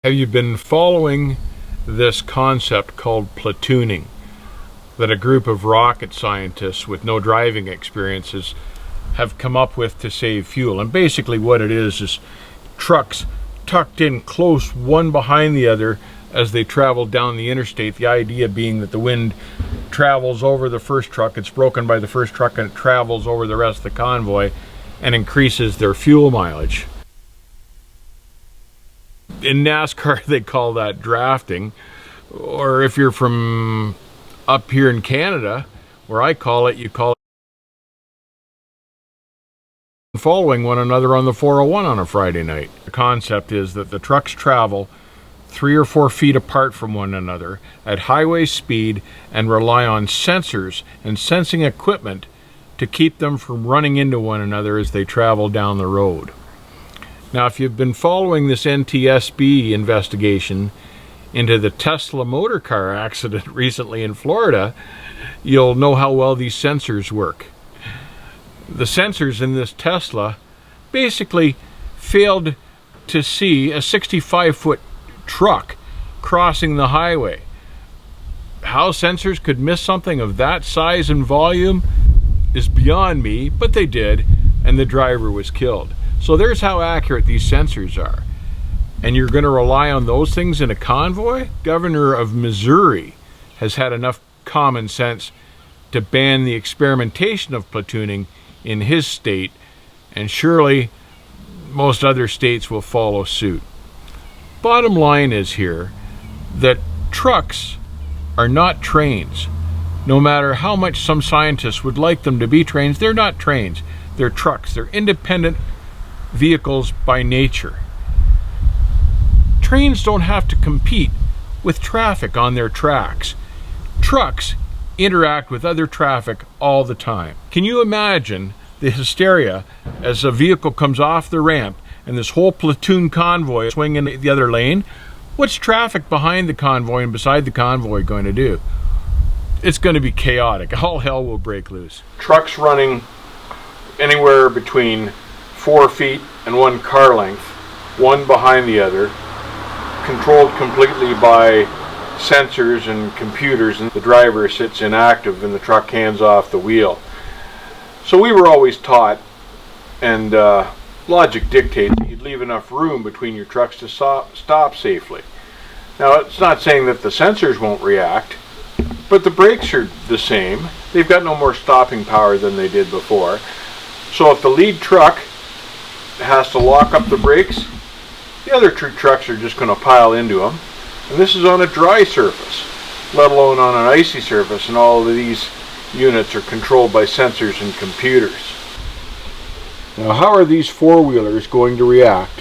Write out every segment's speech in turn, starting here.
Have you been following this concept called platooning that a group of rocket scientists with no driving experiences have come up with to save fuel? And basically what it is trucks tucked in close one behind the other as they travel down the interstate. The idea being that the wind travels over the first truck, it's broken by the first truck, and it travels over the rest of the convoy and increases their fuel mileage. In NASCAR, they call that drafting, or if you're from up here in Canada, where I call it, you call it following one another on the 401 on a Friday night. The concept is that the trucks travel 3 or 4 feet apart from one another at highway speed and rely on sensors and sensing equipment to keep them from running into one another as they travel down the road. Now, if you've been following this NTSB investigation into the Tesla motor car accident recently in Florida, you'll know how well these sensors work. The sensors in this Tesla basically failed to see a 65-foot truck crossing the highway. How sensors could miss something of that size and volume is beyond me, but they did, and the driver was killed. So there's how accurate these sensors are. And you're going to rely on those things in a convoy? Governor of Missouri has had enough common sense to ban the experimentation of platooning in his state, and surely most other states will follow suit. Bottom line is here that trucks are not trains. No matter how much some scientists would like them to be trains, they're not trains. They're trucks. They're independent vehicles by nature. Trains don't have to compete with traffic on their tracks. Trucks interact with other traffic all the time. Can you imagine the hysteria as a vehicle comes off the ramp and this whole platoon convoy is swinging in the other lane? What's traffic behind the convoy and beside the convoy going to do? It's going to be chaotic. All hell will break loose. Trucks running anywhere between 4 feet and 1 car length, one behind the other, controlled completely by sensors and computers, and the driver sits inactive and the truck hands off the wheel. So we were always taught, and logic dictates, that you'd leave enough room between your trucks to stop safely. Now, it's not saying that the sensors won't react, but the brakes are the same. They've got no more stopping power than they did before. So if the lead truck has to lock up the brakes, the other two trucks are just going to pile into them. And this is on a dry surface, let alone on an icy surface, and all of these units are controlled by sensors and computers. Now, how are these four-wheelers going to react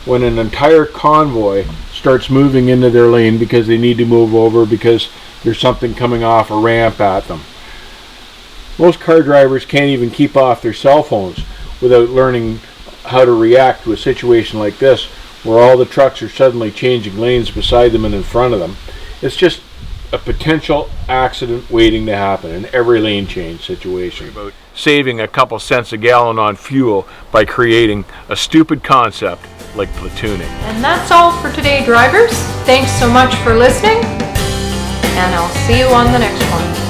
when an entire convoy starts moving into their lane because they need to move over because there's something coming off a ramp at them? Most car drivers can't even keep off their cell phones without learning how to react to a situation like this, where all the trucks are suddenly changing lanes beside them and in front of them. It's just a potential accident waiting to happen in every lane change situation. About saving a couple cents a gallon on fuel by creating a stupid concept like platooning. And that's all for today, drivers. Thanks so much for listening, and I'll see you on the next one.